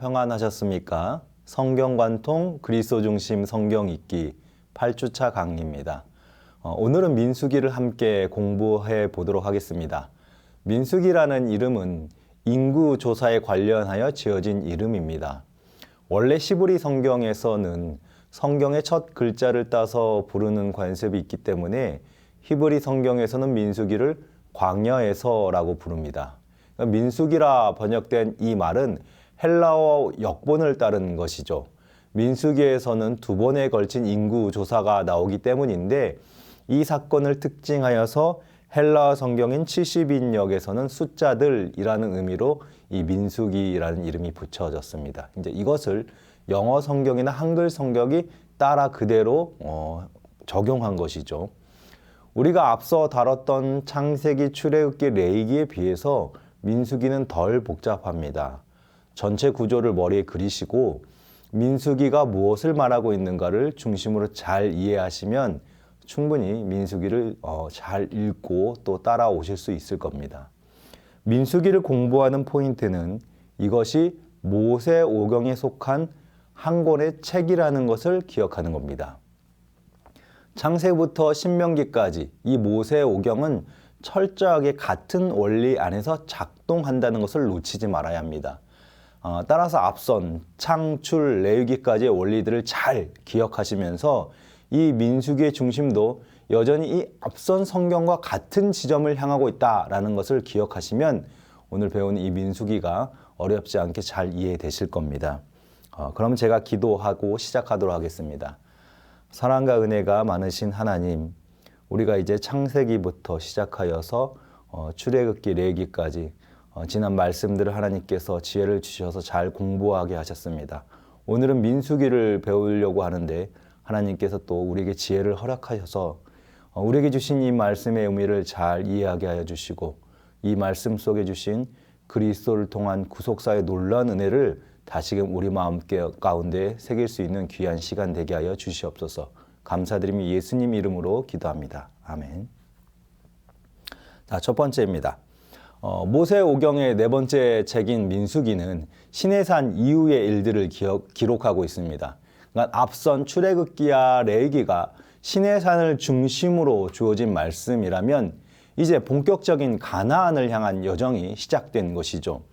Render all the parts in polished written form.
평안하셨습니까? 성경관통 그리스도 중심 성경 읽기 8주차 강의입니다. 오늘은 민수기를 함께 공부해 보도록 하겠습니다. 민수기라는 이름은 인구 조사에 관련하여 지어진 이름입니다. 원래 히브리 성경에서는 성경의 첫 글자를 따서 부르는 관습이 있기 때문에 히브리 성경에서는 민수기를 광야에서라고 부릅니다. 민수기라 번역된 이 말은 헬라어 역본을 따른 것이죠. 민수기에서는 2번에 걸친 인구 조사가 나오기 때문인데 이 사건을 특징하여서 헬라어 성경인 70인역에서는 숫자들이라는 의미로 이 민수기라는 이름이 붙여졌습니다. 이제 이것을 영어 성경이나 한글 성경이 따라 그대로 적용한 것이죠. 우리가 앞서 다뤘던 창세기, 출애굽기, 레위기에 비해서 민수기는 덜 복잡합니다. 전체 구조를 머리에 그리시고 민수기가 무엇을 말하고 있는가를 중심으로 잘 이해하시면 충분히 민수기를 잘 읽고 또 따라오실 수 있을 겁니다. 민수기를 공부하는 포인트는 이것이 모세오경에 속한 한 권의 책이라는 것을 기억하는 겁니다. 창세부터 신명기까지 이 모세오경은 철저하게 같은 원리 안에서 작동한다는 것을 놓치지 말아야 합니다. 따라서 앞선 창출, 레위기까지의 원리들을 잘 기억하시면서 이 민수기의 중심도 여전히 이 앞선 성경과 같은 지점을 향하고 있다는 것을 기억하시면 오늘 배우는 이 민수기가 어렵지 않게 잘 이해되실 겁니다. 그럼 제가 기도하고 시작하도록 하겠습니다. 사랑과 은혜가 많으신 하나님, 우리가 이제 창세기부터 시작하여서 출애굽기, 레위기까지 지난 말씀들을 하나님께서 지혜를 주셔서 잘 공부하게 하셨습니다. 오늘은 민수기를 배우려고 하는데 하나님께서 또 우리에게 지혜를 허락하셔서 우리에게 주신 이 말씀의 의미를 잘 이해하게 하여 주시고 이 말씀 속에 주신 그리스도를 통한 구속사의 놀라운 은혜를 다시금 우리 마음 가운데 새길 수 있는 귀한 시간 되게 하여 주시옵소서. 감사드리며 예수님 이름으로 기도합니다. 아멘. 자, 첫 번째입니다. 모세오경의 네 번째 책인 민수기는 시내산 이후의 일들을 기록하고 있습니다. 그러니까 앞선 출애굽기와 레위기가 시내산을 중심으로 주어진 말씀이라면 이제 본격적인 가나안을 향한 여정이 시작된 것이죠.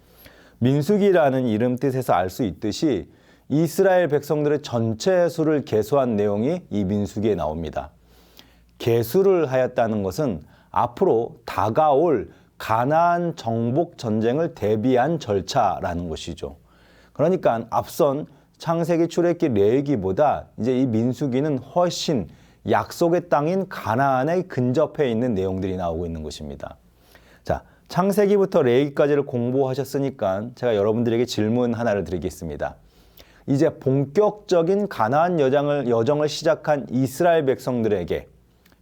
민수기라는 이름 뜻에서 알 수 있듯이 이스라엘 백성들의 전체 수를 계수한 내용이 이 민수기에 나옵니다. 계수를 하였다는 것은 앞으로 다가올 가나안 정복 전쟁을 대비한 절차라는 것이죠. 그러니까 앞선 창세기, 출애굽기, 레위기보다 이제 이 민수기는 훨씬 약속의 땅인 가나안에 근접해 있는 내용들이 나오고 있는 것입니다. 자, 창세기부터 레위기까지를 공부하셨으니까 제가 여러분들에게 질문 하나를 드리겠습니다. 이제 본격적인 가나안 여정을 시작한 이스라엘 백성들에게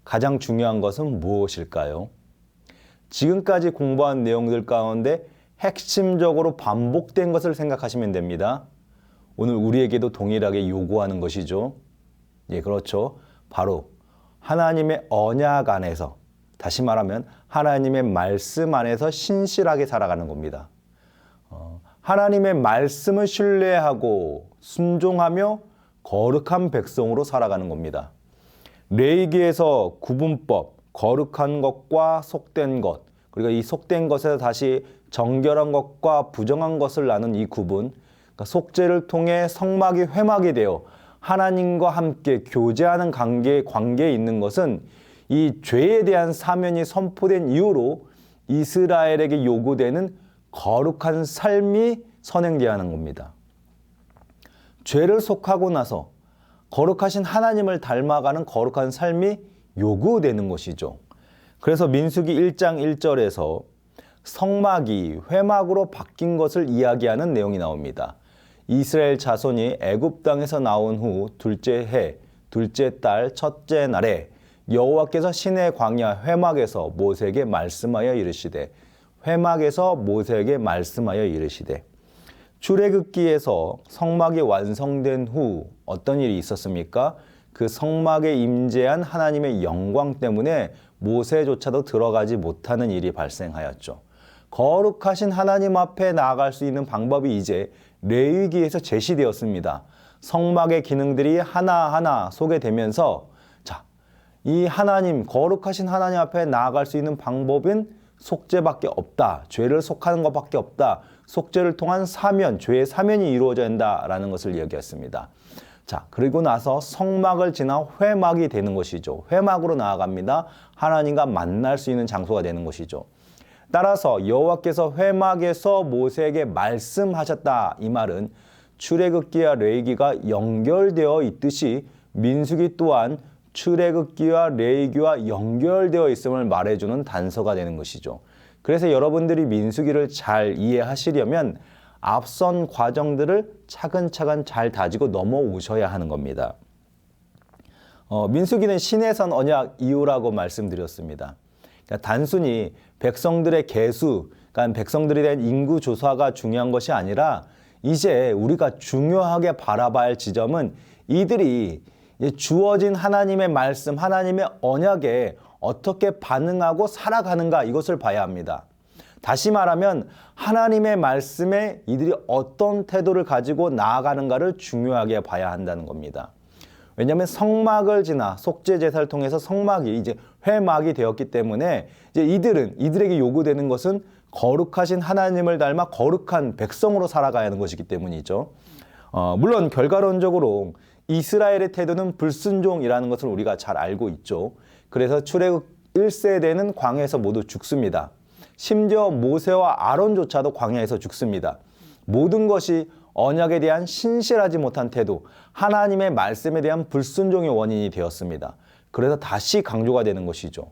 가장 중요한 것은 무엇일까요? 지금까지 공부한 내용들 가운데 핵심적으로 반복된 것을 생각하시면 됩니다. 오늘 우리에게도 동일하게 요구하는 것이죠. 예, 그렇죠. 바로 하나님의 언약 안에서, 다시 말하면 하나님의 말씀 안에서 신실하게 살아가는 겁니다. 하나님의 말씀을 신뢰하고 순종하며 거룩한 백성으로 살아가는 겁니다. 레위기에서 구분법, 거룩한 것과 속된 것, 그리고 이 속된 것에서 다시 정결한 것과 부정한 것을 나눈 이 구분, 그러니까 속죄를 통해 성막이 회막이 되어 하나님과 함께 교제하는 관계에 있는 것은 이 죄에 대한 사면이 선포된 이후로 이스라엘에게 요구되는 거룩한 삶이 선행되어야 하는 겁니다. 죄를 속하고 나서 거룩하신 하나님을 닮아가는 거룩한 삶이 요구되는 것이죠. 그래서 민수기 1장 1절에서 성막이 회막으로 바뀐 것을 이야기하는 내용이 나옵니다. 이스라엘 자손이 애굽 땅에서 나온 후 둘째 해, 둘째 달, 첫째 날에 여호와께서 시내 광야 회막에서 모세에게 말씀하여 이르시되, 회막에서 모세에게 말씀하여 이르시되. 출애굽기에서 성막이 완성된 후 어떤 일이 있었습니까? 그 성막에 임재한 하나님의 영광 때문에 모세조차도 들어가지 못하는 일이 발생하였죠. 거룩하신 하나님 앞에 나아갈 수 있는 방법이 이제 레위기에서 제시되었습니다. 성막의 기능들이 하나하나 소개되면서 자, 이 하나님, 거룩하신 하나님 앞에 나아갈 수 있는 방법은 속죄밖에 없다. 죄를 속하는 것밖에 없다. 속죄를 통한 사면, 죄의 사면이 이루어져야 한다라는 것을 이야기했습니다. 자, 그리고 나서 성막을 지나 회막이 되는 것이죠. 회막으로 나아갑니다. 하나님과 만날 수 있는 장소가 되는 것이죠. 따라서 여호와께서 회막에서 모세에게 말씀하셨다. 이 말은 출애굽기와 레위기가 연결되어 있듯이 민수기 또한 출애굽기와 레위기와 연결되어 있음을 말해주는 단서가 되는 것이죠. 그래서 여러분들이 민수기를 잘 이해하시려면 앞선 과정들을 차근차근 잘 다지고 넘어오셔야 하는 겁니다. 민수기는 시내산 언약 이후라고 말씀드렸습니다. 그러니까 단순히 백성들의 계수, 그러니까 백성들에 대한 인구 조사가 중요한 것이 아니라 이제 우리가 중요하게 바라봐야 할 지점은 이들이 주어진 하나님의 말씀, 하나님의 언약에 어떻게 반응하고 살아가는가 이것을 봐야 합니다. 다시 말하면 하나님의 말씀에 이들이 어떤 태도를 가지고 나아가는가를 중요하게 봐야 한다는 겁니다. 왜냐하면 성막을 지나 속죄 제사를 통해서 성막이 이제 회막이 되었기 때문에 이제 이들에게 요구되는 것은 거룩하신 하나님을 닮아 거룩한 백성으로 살아가야 하는 것이기 때문이죠. 물론 결과론적으로 이스라엘의 태도는 불순종이라는 것을 우리가 잘 알고 있죠. 그래서 출애굽 1세대는 광야에서 모두 죽습니다. 심지어 모세와 아론조차도 광야에서 죽습니다. 모든 것이 언약에 대한 신실하지 못한 태도, 하나님의 말씀에 대한 불순종의 원인이 되었습니다. 그래서 다시 강조가 되는 것이죠.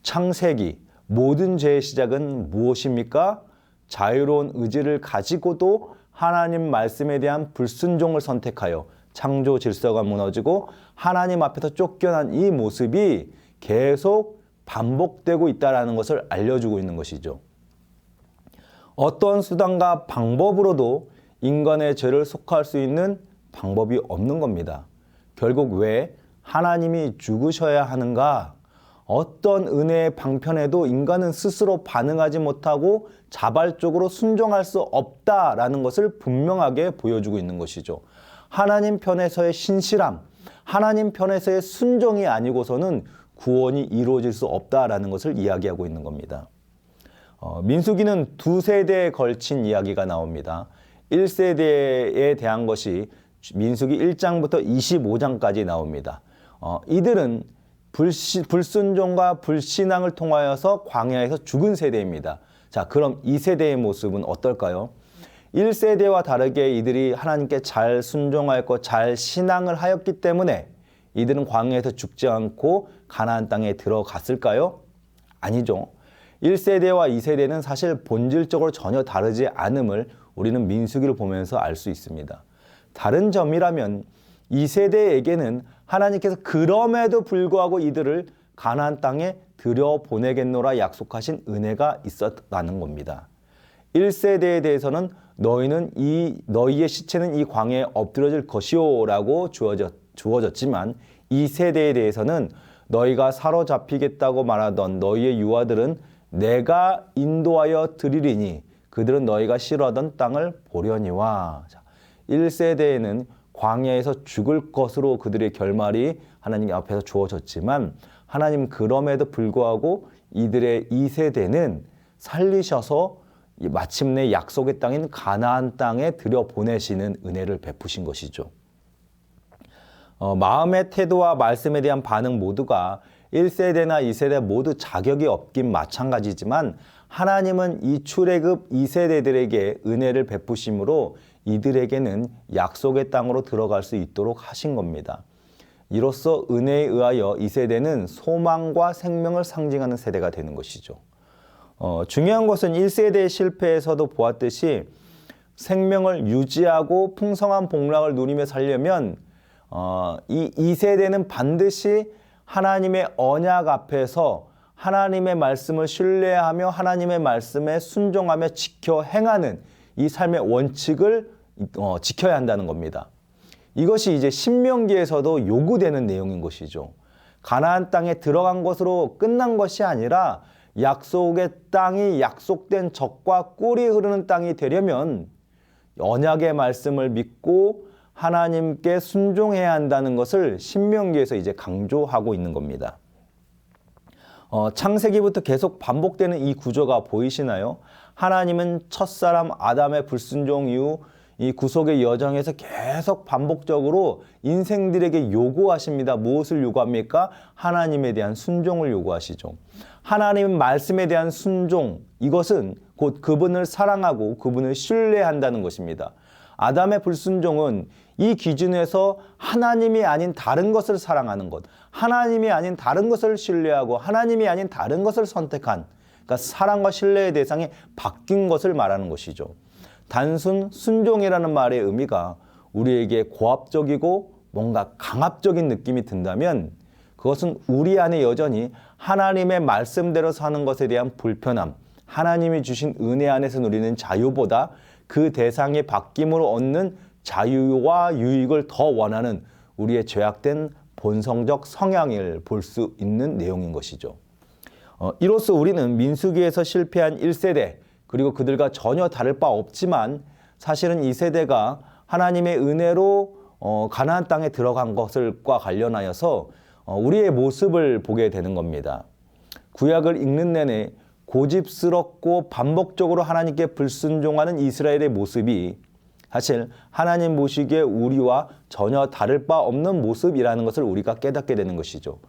창세기, 모든 죄의 시작은 무엇입니까? 자유로운 의지를 가지고도 하나님 말씀에 대한 불순종을 선택하여 창조 질서가 무너지고 하나님 앞에서 쫓겨난 이 모습이 계속 반복되고 있다는 것을 알려주고 있는 것이죠. 어떤 수단과 방법으로도 인간의 죄를 속할 수 있는 방법이 없는 겁니다. 결국 왜 하나님이 죽으셔야 하는가? 어떤 은혜의 방편에도 인간은 스스로 반응하지 못하고 자발적으로 순종할 수 없다라는 것을 분명하게 보여주고 있는 것이죠. 하나님 편에서의 신실함, 하나님 편에서의 순종이 아니고서는 구원이 이루어질 수 없다라는 것을 이야기하고 있는 겁니다. 민수기는 두 세대에 걸친 이야기가 나옵니다. 1세대에 대한 것이 민수기 1장부터 25장까지 나옵니다. 이들은 불순종과 불신앙을 통하여서 광야에서 죽은 세대입니다. 자, 그럼 2세대의 모습은 어떨까요? 1세대와 다르게 이들이 하나님께 잘 순종하였고 잘 신앙을 하였기 때문에 이들은 광야에서 죽지 않고 가나안 땅에 들어갔을까요? 아니죠. 1세대와 2세대는 사실 본질적으로 전혀 다르지 않음을 우리는 민수기를 보면서 알 수 있습니다. 다른 점이라면 2세대에게는 하나님께서 그럼에도 불구하고 이들을 가나안 땅에 들여보내겠노라 약속하신 은혜가 있었다는 겁니다. 1세대에 대해서는 너희의 시체는 이 광야에 엎드려질 것이요 라고 주어졌지만 2세대에 대해서는 너희가 사로잡히겠다고 말하던 너희의 유아들은 내가 인도하여 드리리니 그들은 너희가 싫어하던 땅을 보려니와. 1세대에는 광야에서 죽을 것으로 그들의 결말이 하나님 앞에서 주어졌지만 하나님 그럼에도 불구하고 이들의 2세대는 살리셔서 마침내 약속의 땅인 가나안 땅에 들여보내시는 은혜를 베푸신 것이죠. 마음의 태도와 말씀에 대한 반응 모두가 1세대나 2세대 모두 자격이 없긴 마찬가지지만 하나님은 이 출애굽 2세대들에게 은혜를 베푸심으로 이들에게는 약속의 땅으로 들어갈 수 있도록 하신 겁니다. 이로써 은혜에 의하여 2세대는 소망과 생명을 상징하는 세대가 되는 것이죠. 중요한 것은 1세대의 실패에서도 보았듯이 생명을 유지하고 풍성한 복락을 누리며 살려면 이 2세대는 반드시 하나님의 언약 앞에서 하나님의 말씀을 신뢰하며 하나님의 말씀에 순종하며 지켜 행하는 이 삶의 원칙을 지켜야 한다는 겁니다. 이것이 이제 신명기에서도 요구되는 내용인 것이죠. 가나안 땅에 들어간 것으로 끝난 것이 아니라 약속의 땅이 약속된 젖과 꿀이 흐르는 땅이 되려면 언약의 말씀을 믿고 하나님께 순종해야 한다는 것을 신명기에서 이제 강조하고 있는 겁니다. 창세기부터 계속 반복되는 이 구조가 보이시나요? 하나님은 첫사람 아담의 불순종 이후 이 구속의 여정에서 계속 반복적으로 인생들에게 요구하십니다. 무엇을 요구합니까? 하나님에 대한 순종을 요구하시죠. 하나님 말씀에 대한 순종, 이것은 곧 그분을 사랑하고 그분을 신뢰한다는 것입니다. 아담의 불순종은 이 기준에서 하나님이 아닌 다른 것을 사랑하는 것, 하나님이 아닌 다른 것을 신뢰하고 하나님이 아닌 다른 것을 선택한, 그러니까 사랑과 신뢰의 대상이 바뀐 것을 말하는 것이죠. 단순 순종이라는 말의 의미가 우리에게 고압적이고 뭔가 강압적인 느낌이 든다면 그것은 우리 안에 여전히 하나님의 말씀대로 사는 것에 대한 불편함, 하나님이 주신 은혜 안에서 누리는 자유보다 그 대상의 바뀜으로 얻는 자유와 유익을 더 원하는 우리의 죄악된 본성적 성향을 볼 수 있는 내용인 것이죠. 이로써 우리는 민수기에서 실패한 1세대, 그리고 그들과 전혀 다를 바 없지만 사실은 이 세대가 하나님의 은혜로 가나안 땅에 들어간 것과 관련하여서 우리의 모습을 보게 되는 겁니다. 구약을 읽는 내내 고집스럽고 반복적으로 하나님께 불순종하는 이스라엘의 모습이 사실 하나님 보시기에 우리와 전혀 다를 바 없는 모습이라는 것을 우리가 깨닫게 되는 것이죠.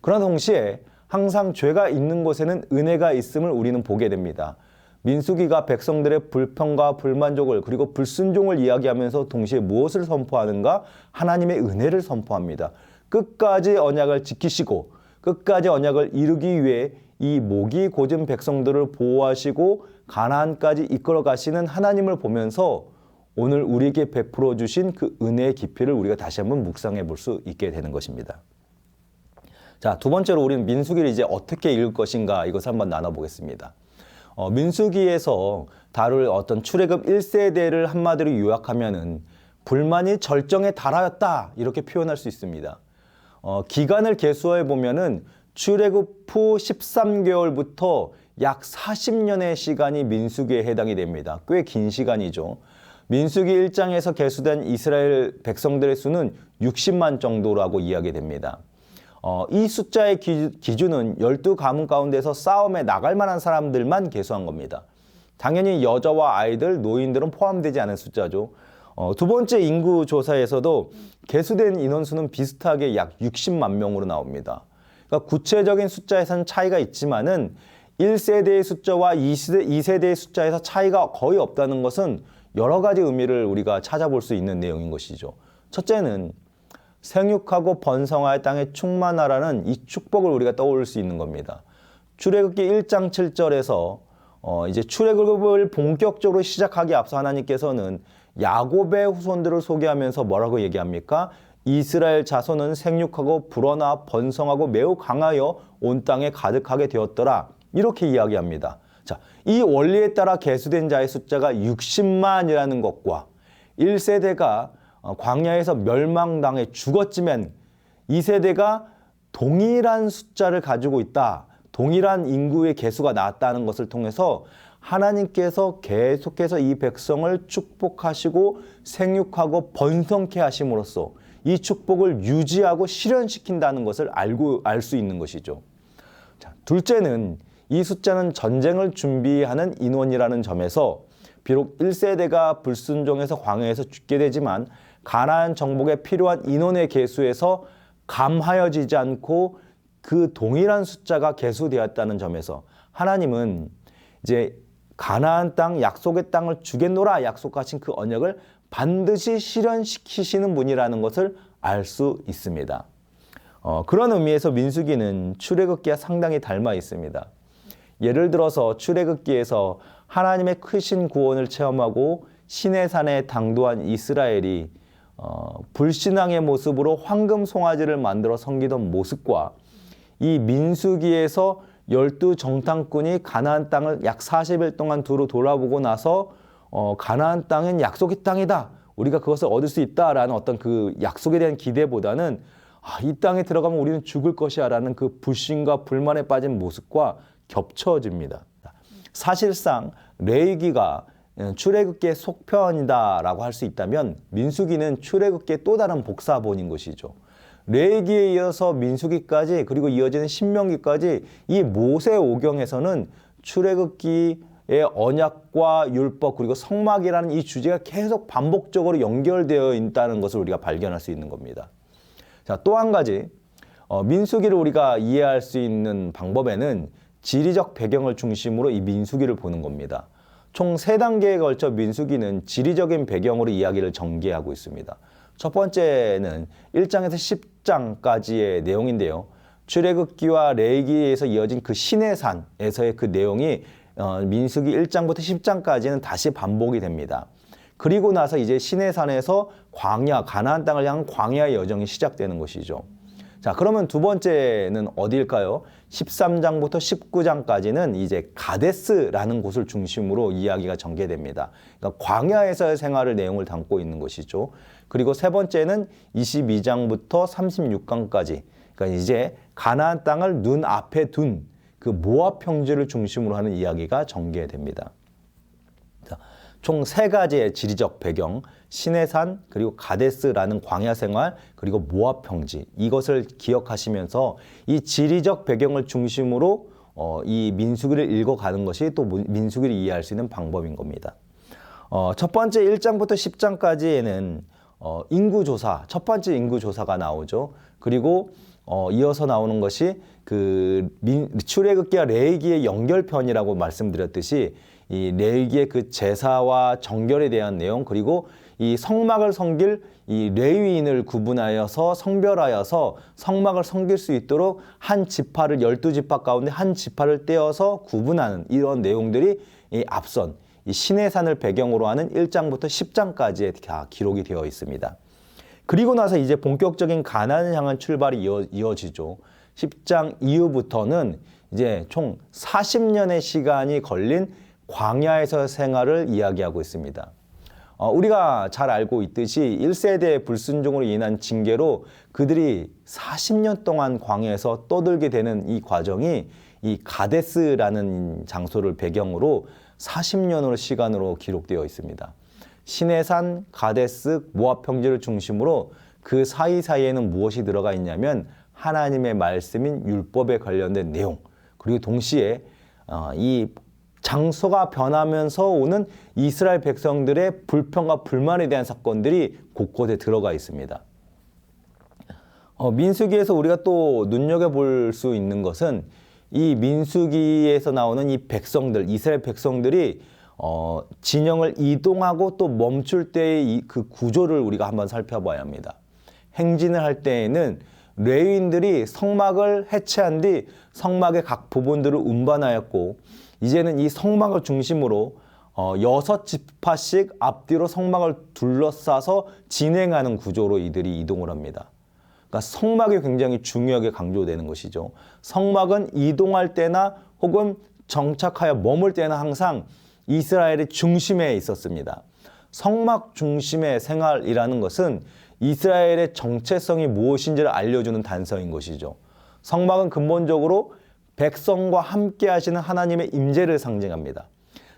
그러나 동시에 항상 죄가 있는 곳에는 은혜가 있음을 우리는 보게 됩니다. 민수기가 백성들의 불평과 불만족을 그리고 불순종을 이야기하면서 동시에 무엇을 선포하는가? 하나님의 은혜를 선포합니다. 끝까지 언약을 지키시고 끝까지 언약을 이루기 위해 이 목이 곧은 백성들을 보호하시고 가나안까지 이끌어 가시는 하나님을 보면서 오늘 우리에게 베풀어 주신 그 은혜의 깊이를 우리가 다시 한번 묵상해 볼 수 있게 되는 것입니다. 자, 두 번째로 우리는 민수기를 이제 어떻게 읽을 것인가 이것을 한번 나눠보겠습니다. 민수기에서 다룰 어떤 출애굽 1세대를 한마디로 요약하면은 불만이 절정에 달하였다 이렇게 표현할 수 있습니다. 기간을 계수해 보면은 출애굽 후 13개월부터 약 40년의 시간이 민수기에 해당이 됩니다. 꽤 긴 시간이죠. 민수기 1장에서 계수된 이스라엘 백성들의 수는 60만 정도라고 이야기됩니다. 이 숫자의 기준은 12가문 가운데서 싸움에 나갈 만한 사람들만 계수한 겁니다. 당연히 여자와 아이들, 노인들은 포함되지 않은 숫자죠. 두 번째 인구 조사에서도 계수된 인원수는 비슷하게 약 60만 명으로 나옵니다. 그러니까 구체적인 숫자에서는 차이가 있지만은 1세대의 숫자와 2세대의 숫자에서 차이가 거의 없다는 것은 여러 가지 의미를 우리가 찾아볼 수 있는 내용인 것이죠. 첫째는 생육하고 번성하여 땅에 충만하라는 이 축복을 우리가 떠올릴 수 있는 겁니다. 출애굽기 1장 7절에서 이제 출애굽을 본격적으로 시작하기 앞서 하나님께서는 야곱의 후손들을 소개하면서 뭐라고 얘기합니까? 이스라엘 자손은 생육하고 불어나 번성하고 매우 강하여 온 땅에 가득하게 되었더라. 이렇게 이야기합니다. 자, 이 원리에 따라 계수된 자의 숫자가 60만이라는 것과 1세대가 광야에서 멸망당해 죽었지만 2세대가 동일한 숫자를 가지고 있다. 동일한 인구의 계수가 나왔다는 것을 통해서 하나님께서 계속해서 이 백성을 축복하시고 생육하고 번성케 하심으로써 이 축복을 유지하고 실현시킨다는 것을 알 수 있는 것이죠. 자, 둘째는 이 숫자는 전쟁을 준비하는 인원이라는 점에서 비록 1세대가 불순종해서 광야에서 죽게 되지만 가나안 정복에 필요한 인원의 계수에서 감하여지지 않고 그 동일한 숫자가 계수되었다는 점에서 하나님은 이제 가나안 땅 약속의 땅을 주겠노라 약속하신 그 언약을 반드시 실현시키시는 분이라는 것을 알 수 있습니다. 그런 의미에서 민수기는 출애굽기와 상당히 닮아 있습니다. 예를 들어서 출애굽기에서 하나님의 크신 구원을 체험하고 시내산에 당도한 이스라엘이 불신앙의 모습으로 황금 송아지를 만들어 섬기던 모습과 이 민수기에서 12정탐꾼이 가나안 땅을 약 40일 동안 두루 돌아보고 나서 가나안 땅은 약속의 땅이다. 우리가 그것을 얻을 수 있다라는 어떤 그 약속에 대한 기대보다는 이 땅에 들어가면 우리는 죽을 것이야 라는 그 불신과 불만에 빠진 모습과 겹쳐집니다. 사실상 레위기가 출애굽기의 속편이다라고 할 수 있다면 민수기는 출애굽기의 또 다른 복사본인 것이죠. 레위기에 이어서 민수기까지 그리고 이어지는 신명기까지 이 모세오경에서는 출애굽기의 언약과 율법 그리고 성막이라는 이 주제가 계속 반복적으로 연결되어 있다는 것을 우리가 발견할 수 있는 겁니다. 자, 또 한 가지 민수기를 우리가 이해할 수 있는 방법에는 지리적 배경을 중심으로 이 민수기를 보는 겁니다. 총 3단계에 걸쳐 민수기는 지리적인 배경으로 이야기를 전개하고 있습니다. 첫 번째는 1장에서 10장까지의 내용인데요. 출애굽기와 레위기에서 이어진 그 시내산에서의 그 내용이 민수기 1장부터 10장까지는 다시 반복이 됩니다. 그리고 나서 이제 시내산에서 광야, 가나안 땅을 향한 광야의 여정이 시작되는 것이죠. 자, 그러면 두 번째는 어디일까요? 13장부터 19장까지는 이제 가데스라는 곳을 중심으로 이야기가 전개됩니다. 그러니까 광야에서의 생활을 내용을 담고 있는 것이죠. 그리고 세 번째는 22장부터 36강까지, 그러니까 이제 가나안 땅을 눈앞에 둔 그 모압 평지를 중심으로 하는 이야기가 전개됩니다. 총 3가지의 지리적 배경, 시내산, 그리고 가데스라는 광야 생활, 그리고 모압 평지, 이것을 기억하시면서 이 지리적 배경을 중심으로 이 민수기를 읽어가는 것이 또 민수기를 이해할 수 있는 방법인 겁니다. 첫 번째 1장부터 10장까지에는 인구조사, 첫 번째 인구조사가 나오죠. 그리고 이어서 나오는 것이 출애굽기와 레위기의 연결편이라고 말씀드렸듯이 이 레위기의 그 제사와 정결에 대한 내용, 그리고 이 성막을 섬길 이 레위인을 구분하여서 성별하여서 성막을 섬길 수 있도록 한 지파를 12지파 가운데 한 지파를 떼어서 구분하는 이런 내용들이 이 앞선 이 시내산을 배경으로 하는 1장부터 10장까지에 다 기록이 되어 있습니다. 그리고 나서 이제 본격적인 가나안을 향한 출발이 이어지죠. 10장 이후부터는 이제 총 40년의 시간이 걸린 광야에서 생활을 이야기하고 있습니다. 우리가 잘 알고 있듯이 1세대의 불순종으로 인한 징계로 그들이 40년 동안 광야에서 떠들게 되는 이 과정이 이 가데스라는 장소를 배경으로 40년으로 시간으로 기록되어 있습니다. 시내산, 가데스, 모압 평지를 중심으로 그 사이사이에는 무엇이 들어가 있냐면 하나님의 말씀인 율법에 관련된 내용, 그리고 동시에 이 장소가 변하면서 오는 이스라엘 백성들의 불평과 불만에 대한 사건들이 곳곳에 들어가 있습니다. 민수기에서 우리가 또 눈여겨볼 수 있는 것은 이 민수기에서 나오는 이 백성들, 이스라엘 백성들이 진영을 이동하고 또 멈출 때의 그 구조를 우리가 한번 살펴봐야 합니다. 행진을 할 때에는 레위인들이 성막을 해체한 뒤 성막의 각 부분들을 운반하였고, 이제는 이 성막을 중심으로 6지파씩 앞뒤로 성막을 둘러싸서 진행하는 구조로 이들이 이동을 합니다. 그러니까 성막이 굉장히 중요하게 강조되는 것이죠. 성막은 이동할 때나 혹은 정착하여 머물 때나 항상 이스라엘의 중심에 있었습니다. 성막 중심의 생활이라는 것은 이스라엘의 정체성이 무엇인지를 알려주는 단서인 것이죠. 성막은 근본적으로 백성과 함께 하시는 하나님의 임재를 상징합니다.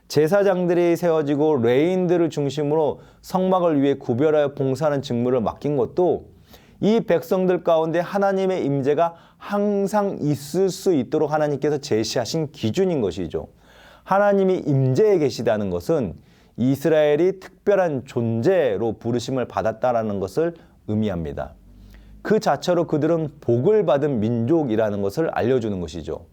제사장들이 세워지고 레위인들을 중심으로 성막을 위해 구별하여 봉사하는 직무를 맡긴 것도 이 백성들 가운데 하나님의 임재가 항상 있을 수 있도록 하나님께서 제시하신 기준인 것이죠. 하나님이 임재해 계시다는 것은 이스라엘이 특별한 존재로 부르심을 받았다라는 것을 의미합니다. 그 자체로 그들은 복을 받은 민족이라는 것을 알려주는 것이죠.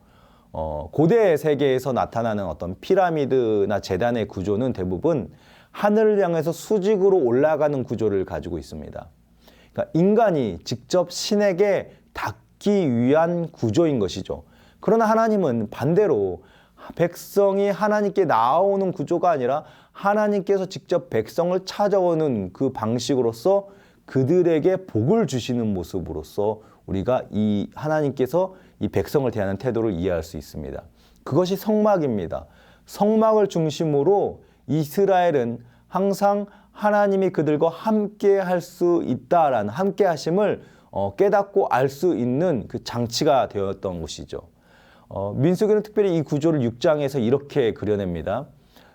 고대 세계에서 나타나는 어떤 피라미드나 제단의 구조는 대부분 하늘을 향해서 수직으로 올라가는 구조를 가지고 있습니다. 그러니까 인간이 직접 신에게 닿기 위한 구조인 것이죠. 그러나 하나님은 반대로 백성이 하나님께 나아오는 구조가 아니라 하나님께서 직접 백성을 찾아오는 그 방식으로서 그들에게 복을 주시는 모습으로서 우리가 이 하나님께서 이 백성을 대하는 태도를 이해할 수 있습니다. 그것이 성막입니다. 성막을 중심으로 이스라엘은 항상 하나님이 그들과 함께 할 수 있다라는 함께 하심을 깨닫고 알 수 있는 그 장치가 되었던 것이죠. 민수기는 특별히 이 구조를 6장에서 이렇게 그려냅니다.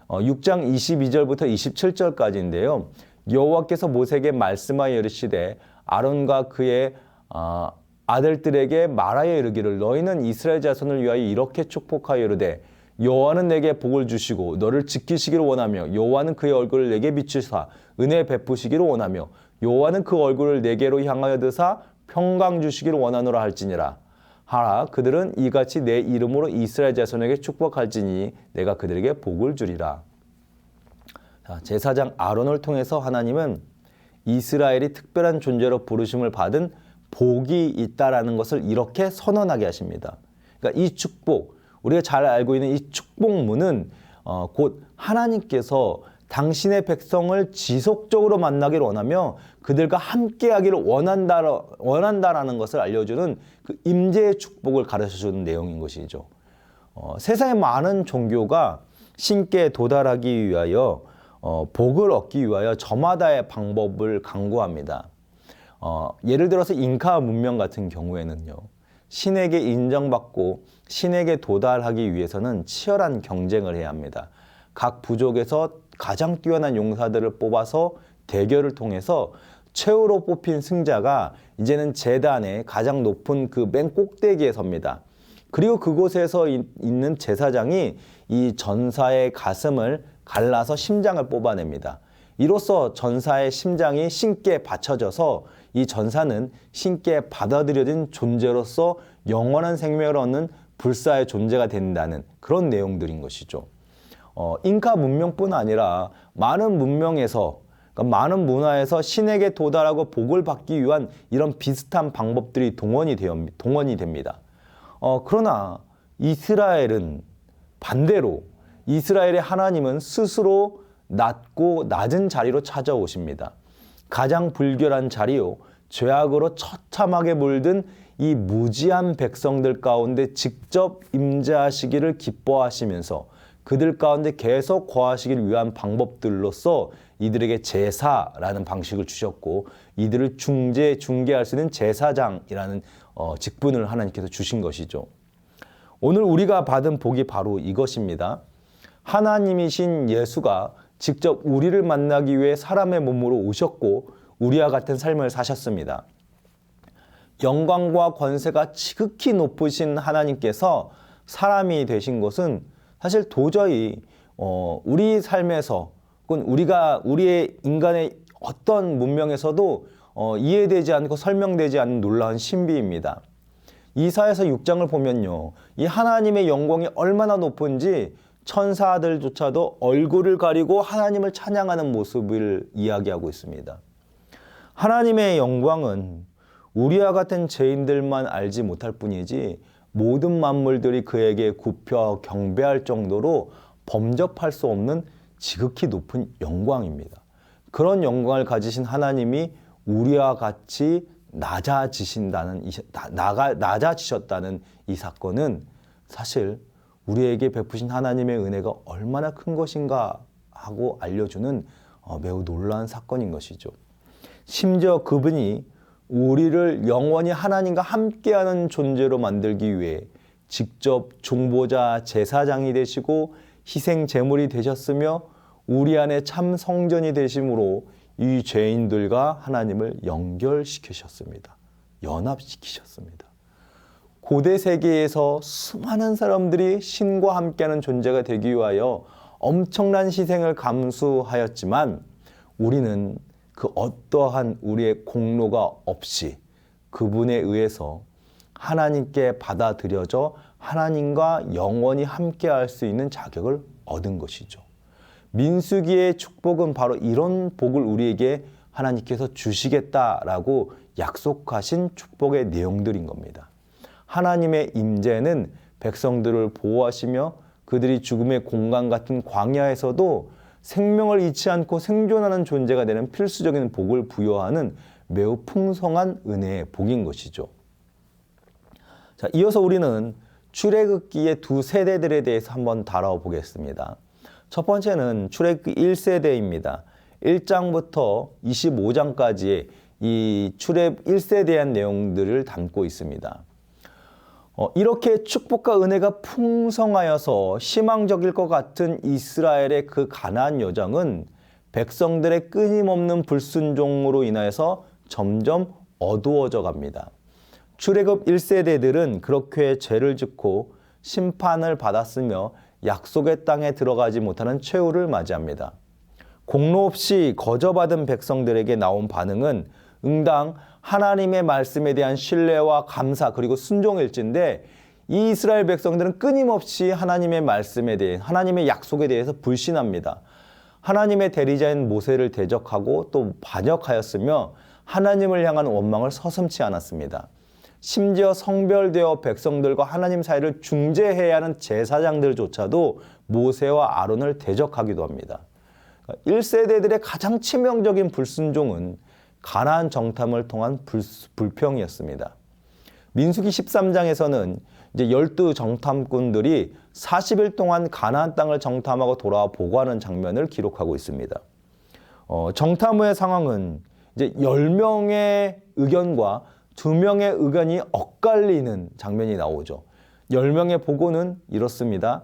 6장 22절부터 27절까지인데요. 여호와께서 모세에게 말씀하여 이르시되 아론과 그의 아들들에게 말하여 이르기를 너희는 이스라엘 자손을 위하여 이렇게 축복하여 이르되 여호와는 내게 복을 주시고 너를 지키시기를 원하며 여호와는 그의 얼굴을 내게 비추사 은혜 베푸시기를 원하며 여호와는 그 얼굴을 내게로 향하여 드사 평강 주시기를 원하노라 할지니라 하라 그들은 이같이 내 이름으로 이스라엘 자손에게 축복할지니 내가 그들에게 복을 주리라. 자, 제사장 아론을 통해서 하나님은 이스라엘이 특별한 존재로 부르심을 받은 복이 있다라는 것을 이렇게 선언하게 하십니다. 그러니까 이 축복, 우리가 잘 알고 있는 이 축복문은 곧 하나님께서 당신의 백성을 지속적으로 만나기를 원하며 그들과 함께하기를 원한다라는 것을 알려주는 그 임재의 축복을 가르쳐주는 내용인 것이죠. 세상의 많은 종교가 신께 도달하기 위하여 복을 얻기 위하여 저마다의 방법을 강구합니다. 예를 들어서 잉카 문명 같은 경우에는요. 신에게 인정받고 신에게 도달하기 위해서는 치열한 경쟁을 해야 합니다. 각 부족에서 가장 뛰어난 용사들을 뽑아서 대결을 통해서 최후로 뽑힌 승자가 이제는 제단의 가장 높은 그 맨 꼭대기에 섭니다. 그리고 그곳에서 있는 제사장이 이 전사의 가슴을 갈라서 심장을 뽑아냅니다. 이로써 전사의 심장이 신께 바쳐져서 이 전사는 신께 받아들여진 존재로서 영원한 생명을 얻는 불사의 존재가 된다는 그런 내용들인 것이죠. 잉카 문명뿐 아니라 많은 문명에서 그러니까 많은 문화에서 신에게 도달하고 복을 받기 위한 이런 비슷한 방법들이 동원이 됩니다. 그러나 이스라엘은 반대로 이스라엘의 하나님은 스스로 낮고 낮은 자리로 찾아오십니다. 가장 불결한 자리요 죄악으로 처참하게 물든 이 무지한 백성들 가운데 직접 임재하시기를 기뻐하시면서 그들 가운데 계속 거하시기를 위한 방법들로서 이들에게 제사라는 방식을 주셨고 이들을 중개할 수 있는 제사장이라는 직분을 하나님께서 주신 것이죠. 오늘 우리가 받은 복이 바로 이것입니다. 하나님이신 예수가 직접 우리를 만나기 위해 사람의 몸으로 오셨고 우리와 같은 삶을 사셨습니다. 영광과 권세가 지극히 높으신 하나님께서 사람이 되신 것은 사실 도저히 우리 삶에서 혹은 우리의 인간의 어떤 문명에서도 이해되지 않고 설명되지 않는 놀라운 신비입니다. 이사야서 6장을 보면요. 이 하나님의 영광이 얼마나 높은지 천사들조차도 얼굴을 가리고 하나님을 찬양하는 모습을 이야기하고 있습니다. 하나님의 영광은 우리와 같은 죄인들만 알지 못할 뿐이지 모든 만물들이 그에게 굽혀 경배할 정도로 범접할 수 없는 지극히 높은 영광입니다. 그런 영광을 가지신 하나님이 우리와 같이 낮아지셨다는 이 사건은 사실 우리에게 베푸신 하나님의 은혜가 얼마나 큰 것인가 하고 알려주는 매우 놀라운 사건인 것이죠. 심지어 그분이 우리를 영원히 하나님과 함께하는 존재로 만들기 위해 직접 중보자 제사장이 되시고 희생 제물이 되셨으며 우리 안에 참 성전이 되심으로 이 죄인들과 하나님을 연결시키셨습니다. 연합시키셨습니다. 고대 세계에서 수많은 사람들이 신과 함께하는 존재가 되기 위하여 엄청난 희생을 감수하였지만 우리는 그 어떠한 우리의 공로가 없이 그분에 의해서 하나님께 받아들여져 하나님과 영원히 함께할 수 있는 자격을 얻은 것이죠. 민수기의 축복은 바로 이런 복을 우리에게 하나님께서 주시겠다라고 약속하신 축복의 내용들인 겁니다. 하나님의 임재는 백성들을 보호하시며 그들이 죽음의 공간 같은 광야에서도 생명을 잃지 않고 생존하는 존재가 되는 필수적인 복을 부여하는 매우 풍성한 은혜의 복인 것이죠. 자, 이어서 우리는 출애굽기의 두 세대들에 대해서 한번 다뤄보겠습니다. 첫 번째는 출애굽기 1세대입니다. 1장부터 25장까지의 이 출애굽 1세대에 대한 내용들을 담고 있습니다. 이렇게 축복과 은혜가 풍성하여서 희망적일 것 같은 이스라엘의 그 가나안 여정은 백성들의 끊임없는 불순종으로 인하여서 점점 어두워져 갑니다. 출애굽 1세대들은 그렇게 죄를 짓고 심판을 받았으며 약속의 땅에 들어가지 못하는 최후를 맞이합니다. 공로 없이 거저받은 백성들에게 나온 반응은 응당 하나님의 말씀에 대한 신뢰와 감사 그리고 순종일진데, 이 이스라엘 백성들은 끊임없이 하나님의 말씀에 대해, 하나님의 약속에 대해서 불신합니다. 하나님의 대리자인 모세를 대적하고 또 반역하였으며 하나님을 향한 원망을 서슴지 않았습니다. 심지어 성별되어 백성들과 하나님 사이를 중재해야 하는 제사장들조차도 모세와 아론을 대적하기도 합니다. 1세대들의 가장 치명적인 불순종은 가나안 정탐을 통한 불평이었습니다. 민수기 13장에서는 이제 12 정탐꾼들이 40일 동안 가나안 땅을 정탐하고 돌아와 보고하는 장면을 기록하고 있습니다. 정탐 후의 상황은 이제 10명의 의견과 2명의 의견이 엇갈리는 장면이 나오죠. 10명의 보고는 이렇습니다.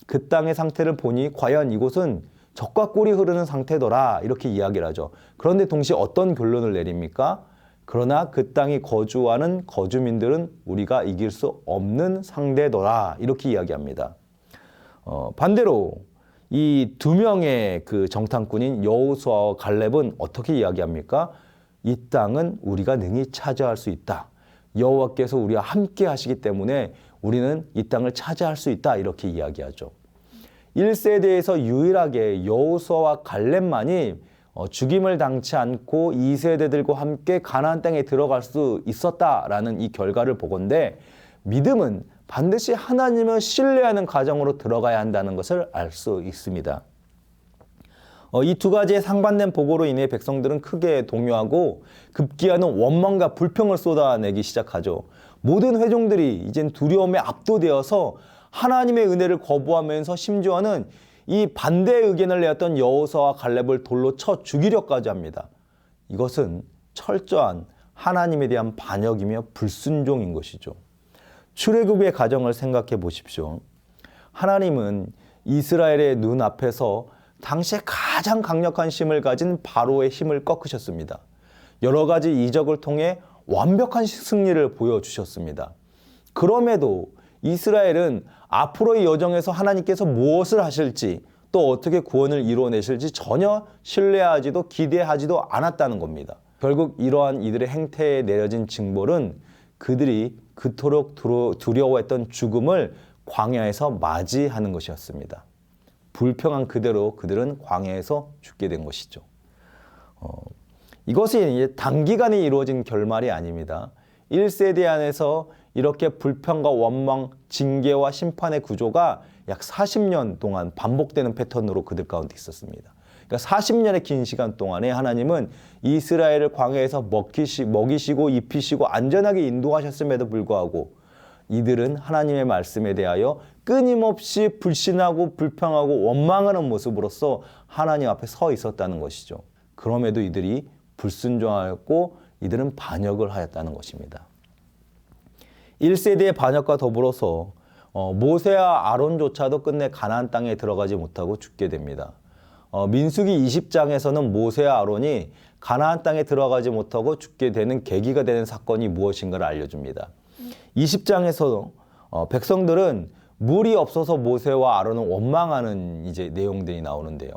그 땅의 상태를 보니 과연 이곳은 적과 꿀이 흐르는 상태더라, 이렇게 이야기를 하죠. 그런데 동시에 어떤 결론을 내립니까? 그러나 그 땅이 거주하는 거주민들은 우리가 이길 수 없는 상대더라, 이렇게 이야기합니다. 반대로 이 2명의 그 정탐꾼인 여호수아와 갈렙은 어떻게 이야기합니까? 이 땅은 우리가 능히 차지할 수 있다. 여호와께서 우리와 함께 하시기 때문에 우리는 이 땅을 차지할 수 있다, 이렇게 이야기하죠. 1세대에서 유일하게 여호수아와 갈렙만이 죽임을 당치 않고 2세대들과 함께 가나안 땅에 들어갈 수 있었다라는 이 결과를 보건대, 믿음은 반드시 하나님을 신뢰하는 과정으로 들어가야 한다는 것을 알 수 있습니다. 이 두 가지의 상반된 보고로 인해 백성들은 크게 동요하고 급기야는 원망과 불평을 쏟아내기 시작하죠. 모든 회중들이 이젠 두려움에 압도되어서 하나님의 은혜를 거부하면서 심지어는 이 반대의 의견을 내었던 여호수아와 갈렙을 돌로 쳐 죽이려까지 합니다. 이것은 철저한 하나님에 대한 반역이며 불순종인 것이죠. 출애굽의 과정을 생각해 보십시오. 하나님은 이스라엘의 눈앞에서 당시에 가장 강력한 힘을 가진 바로의 힘을 꺾으셨습니다. 여러 가지 이적을 통해 완벽한 승리를 보여주셨습니다. 그럼에도 이스라엘은 앞으로의 여정에서 하나님께서 무엇을 하실지, 또 어떻게 구원을 이루어내실지 전혀 신뢰하지도 기대하지도 않았다는 겁니다. 결국 이러한 이들의 행태에 내려진 징벌은 그들이 그토록 두려워했던 죽음을 광야에서 맞이하는 것이었습니다. 불평한 그대로 그들은 광야에서 죽게 된 것이죠. 이것이 이제 단기간에 이루어진 결말이 아닙니다. 1세대 안에서 이렇게 불평과 원망, 징계와 심판의 구조가 약 40년 동안 반복되는 패턴으로 그들 가운데 있었습니다. 그러니까 40년의 긴 시간 동안에 하나님은 이스라엘을 광야에서 먹이시고 입히시고 안전하게 인도하셨음에도 불구하고 이들은 하나님의 말씀에 대하여 끊임없이 불신하고 불평하고 원망하는 모습으로서 하나님 앞에 서 있었다는 것이죠. 그럼에도 이들이 불순종하였고 이들은 반역을 하였다는 것입니다. 1세대의 반역과 더불어서 모세와 아론조차도 끝내 가나안 땅에 들어가지 못하고 죽게 됩니다. 민수기 20장에서는 모세와 아론이 가나안 땅에 들어가지 못하고 죽게 되는 계기가 되는 사건이 무엇인가를 알려줍니다. 20장에서 백성들은 물이 없어서 모세와 아론을 원망하는 이제 내용들이 나오는데요.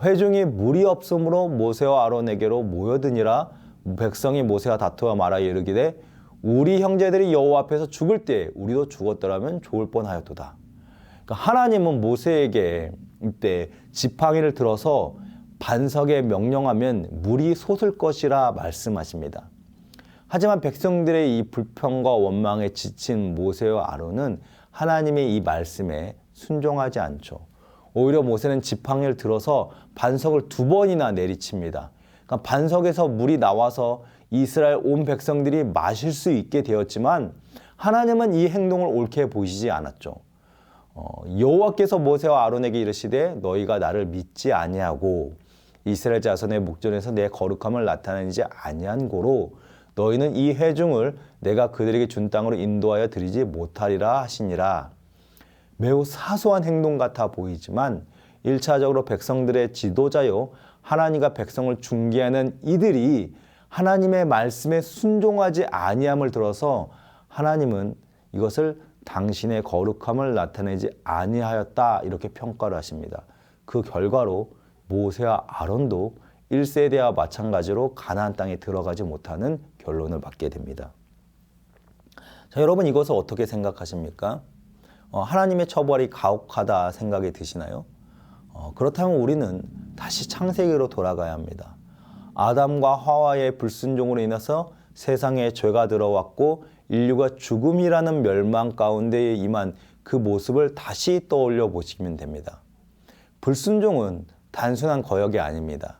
회중이 물이 없으므로 모세와 아론에게로 모여드니라 백성이 모세와 다투어 말하여 이르기되 우리 형제들이 여호와 앞에서 죽을 때 우리도 죽었더라면 좋을 뻔하였도다. 그러니까 하나님은 모세에게 이때 지팡이를 들어서 반석에 명령하면 물이 솟을 것이라 말씀하십니다. 하지만 백성들의 이 불평과 원망에 지친 모세와 아론은 하나님의 이 말씀에 순종하지 않죠. 오히려 모세는 지팡이를 들어서 반석을 2번이나 내리칩니다. 그러니까 반석에서 물이 나와서 이스라엘 온 백성들이 마실 수 있게 되었지만 하나님은 이 행동을 옳게 보시지 않았죠. 여호와께서 모세와 아론에게 이르시되 너희가 나를 믿지 아니하고 이스라엘 자손의 목전에서 내 거룩함을 나타내지 아니한 고로 너희는 이 회중을 내가 그들에게 준 땅으로 인도하여 드리지 못하리라 하시니라. 매우 사소한 행동 같아 보이지만 1차적으로 백성들의 지도자요 하나님과 백성을 중개하는 이들이 하나님의 말씀에 순종하지 아니함을 들어서 하나님은 이것을 당신의 거룩함을 나타내지 아니하였다 이렇게 평가를 하십니다. 그 결과로 모세와 아론도 1세대와 마찬가지로 가나안 땅에 들어가지 못하는 결론을 받게 됩니다. 자, 여러분 이것을 어떻게 생각하십니까? 하나님의 처벌이 가혹하다 생각이 드시나요? 그렇다면 우리는 다시 창세기로 돌아가야 합니다. 아담과 하와의 불순종으로 인해서 세상에 죄가 들어왔고 인류가 죽음이라는 멸망 가운데에 임한 그 모습을 다시 떠올려 보시면 됩니다. 불순종은 단순한 거역이 아닙니다.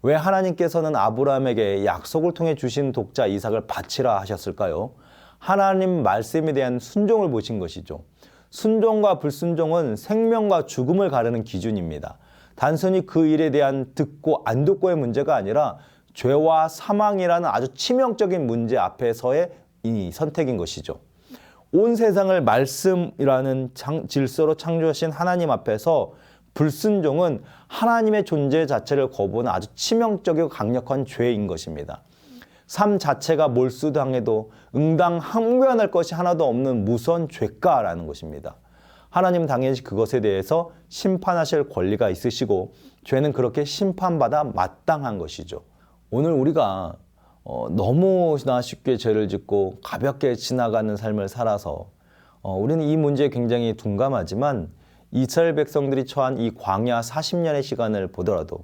왜 하나님께서는 아브라함에게 약속을 통해 주신 독자 이삭을 바치라 하셨을까요? 하나님 말씀에 대한 순종을 보신 것이죠. 순종과 불순종은 생명과 죽음을 가르는 기준입니다. 단순히 그 일에 대한 듣고 안 듣고의 문제가 아니라 죄와 사망이라는 아주 치명적인 문제 앞에서의 이 선택인 것이죠. 온 세상을 말씀이라는 질서로 창조하신 하나님 앞에서 불순종은 하나님의 존재 자체를 거부하는 아주 치명적이고 강력한 죄인 것입니다. 삶 자체가 몰수당해도 응당항변할 것이 하나도 없는 무서운 죄가라는 것입니다. 하나님은 당연히 그것에 대해서 심판하실 권리가 있으시고 죄는 그렇게 심판받아 마땅한 것이죠. 오늘 우리가 너무나 쉽게 죄를 짓고 가볍게 지나가는 삶을 살아서 우리는 이 문제에 굉장히 둔감하지만 이스라엘 백성들이 처한 이 광야 40년의 시간을 보더라도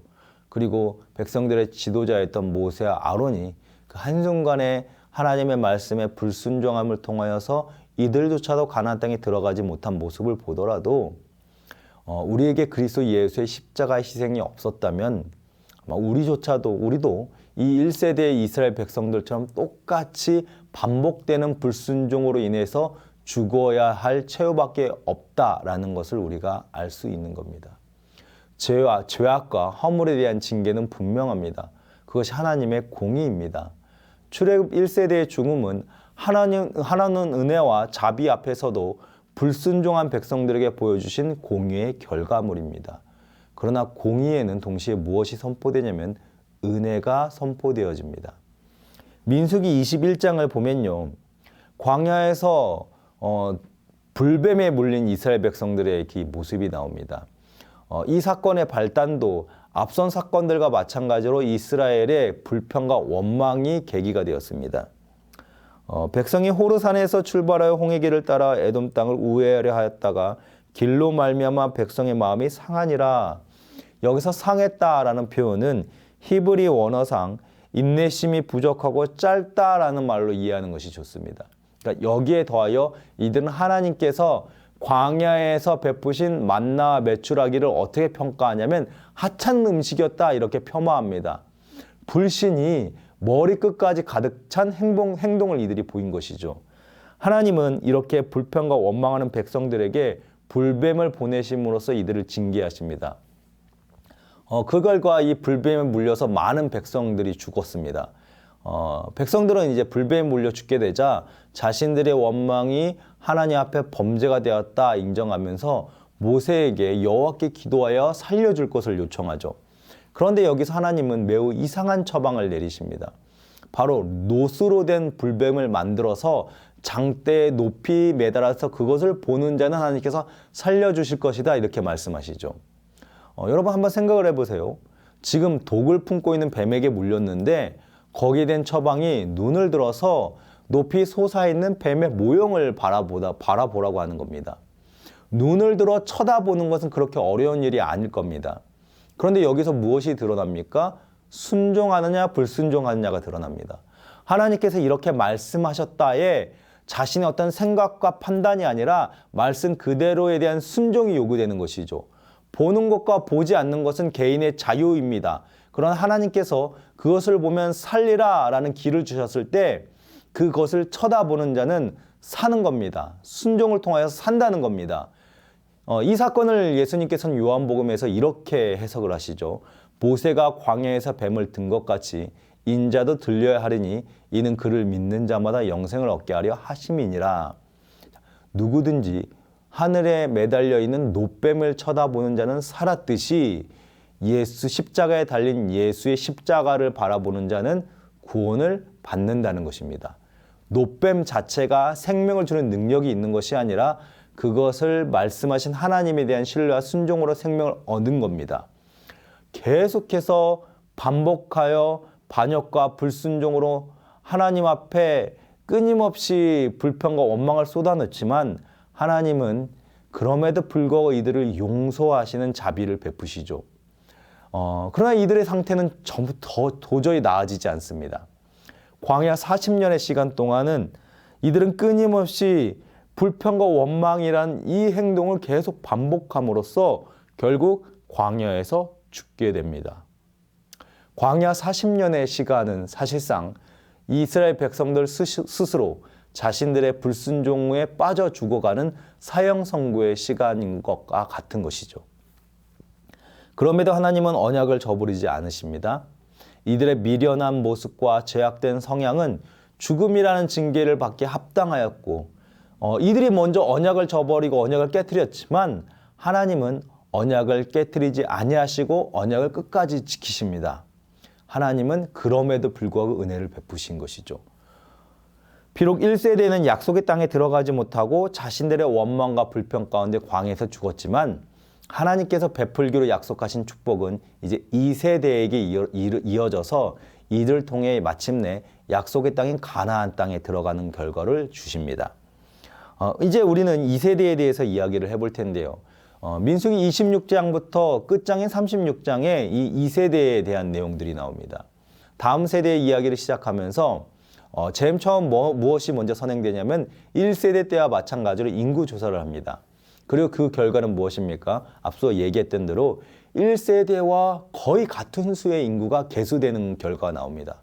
그리고 백성들의 지도자였던 모세와 아론이 그 한순간에 하나님의 말씀에 불순종함을 통하여서 이들조차도 가나안 땅에 들어가지 못한 모습을 보더라도 우리에게 그리스도 예수의 십자가의 희생이 없었다면 아마 우리도 이 1세대의 이스라엘 백성들처럼 똑같이 반복되는 불순종으로 인해서 죽어야 할 최후밖에 없다라는 것을 우리가 알 수 있는 겁니다. 죄악과 허물에 대한 징계는 분명합니다. 그것이 하나님의 공의입니다. 출애굽 1세대의 죽음은 하나는 은혜와 자비 앞에서도 불순종한 백성들에게 보여주신 공의의 결과물입니다. 그러나 공의에는 동시에 무엇이 선포되냐면 은혜가 선포되어집니다. 민수기 21장을 보면요. 광야에서 불뱀에 물린 이스라엘 백성들의 그 모습이 나옵니다. 이 사건의 발단도 앞선 사건들과 마찬가지로 이스라엘의 불평과 원망이 계기가 되었습니다. 백성이 호르산에서 출발하여 홍해길을 따라 에돔 땅을 우회하려 하였다가 길로 말미암아 백성의 마음이 상하니라. 여기서 상했다라는 표현은 히브리 원어상 인내심이 부족하고 짧다라는 말로 이해하는 것이 좋습니다. 그러니까 여기에 더하여 이들은 하나님께서 광야에서 베푸신 만나와 메추라기를 어떻게 평가하냐면 하찮은 음식이었다 이렇게 폄하합니다. 불신이 머리끝까지 가득 찬 행동을 이들이 보인 것이죠. 하나님은 이렇게 불평과 원망하는 백성들에게 불뱀을 보내심으로써 이들을 징계하십니다. 그 결과 이 불뱀에 물려서 많은 백성들이 죽었습니다. 백성들은 이제 불뱀에 물려 죽게 되자 자신들의 원망이 하나님 앞에 범죄가 되었다 인정하면서 모세에게 여호와께 기도하여 살려줄 것을 요청하죠. 그런데 여기서 하나님은 매우 이상한 처방을 내리십니다. 바로 노스로 된 불뱀을 만들어서 장대에 높이 매달아서 그것을 보는 자는 하나님께서 살려주실 것이다 이렇게 말씀하시죠. 여러분 한번 생각을 해보세요. 지금 독을 품고 있는 뱀에게 물렸는데 거기에 된 처방이 눈을 들어서 높이 솟아있는 뱀의 모형을 바라보라고 하는 겁니다. 눈을 들어 쳐다보는 것은 그렇게 어려운 일이 아닐 겁니다. 그런데 여기서 무엇이 드러납니까? 순종하느냐 불순종하느냐가 드러납니다. 하나님께서 이렇게 말씀하셨다에 자신의 어떤 생각과 판단이 아니라 말씀 그대로에 대한 순종이 요구되는 것이죠. 보는 것과 보지 않는 것은 개인의 자유입니다. 그러나 하나님께서 그것을 보면 살리라 라는 길을 주셨을 때 그것을 쳐다보는 자는 사는 겁니다. 순종을 통하여 산다는 겁니다. 이 사건을 예수님께서는 요한복음에서 이렇게 해석을 하시죠. 모세가 광야에서 뱀을 든 것 같이 인자도 들려야 하리니 이는 그를 믿는 자마다 영생을 얻게 하려 하심이니라. 누구든지 하늘에 매달려 있는 놋뱀을 쳐다보는 자는 살았듯이 예수 십자가에 달린 예수의 십자가를 바라보는 자는 구원을 받는다는 것입니다. 놋뱀 자체가 생명을 주는 능력이 있는 것이 아니라 그것을 말씀하신 하나님에 대한 신뢰와 순종으로 생명을 얻은 겁니다. 계속해서 반복하여 반역과 불순종으로 하나님 앞에 끊임없이 불평과 원망을 쏟아넣지만 하나님은 그럼에도 불구하고 이들을 용서하시는 자비를 베푸시죠. 그러나 이들의 상태는 전부 도저히 나아지지 않습니다. 광야 40년의 시간 동안은 이들은 끊임없이 불평과 원망이란 이 행동을 계속 반복함으로써 결국 광야에서 죽게 됩니다. 광야 40년의 시간은 사실상 이스라엘 백성들 스스로 자신들의 불순종에 빠져 죽어가는 사형 선고의 시간인 것과 같은 것이죠. 그럼에도 하나님은 언약을 저버리지 않으십니다. 이들의 미련한 모습과 죄악된 성향은 죽음이라는 징계를 받기에 합당하였고 이들이 먼저 언약을 저버리고 언약을 깨뜨렸지만 하나님은 언약을 깨뜨리지 아니하시고 언약을 끝까지 지키십니다. 하나님은 그럼에도 불구하고 은혜를 베푸신 것이죠. 비록 1세대는 약속의 땅에 들어가지 못하고 자신들의 원망과 불평 가운데 광야에서 죽었지만 하나님께서 베풀기로 약속하신 축복은 이제 2세대에게 이어져서 이들 통해 마침내 약속의 땅인 가나안 땅에 들어가는 결과를 주십니다. 이제 우리는 2세대에 대해서 이야기를 해볼 텐데요. 민수기 26장부터 끝장인 36장에 이 2세대에 대한 내용들이 나옵니다. 다음 세대의 이야기를 시작하면서 제일 처음 무엇이 먼저 선행되냐면 1세대 때와 마찬가지로 인구 조사를 합니다. 그리고 그 결과는 무엇입니까? 앞서 얘기했던 대로 1세대와 거의 같은 수의 인구가 계수되는 결과가 나옵니다.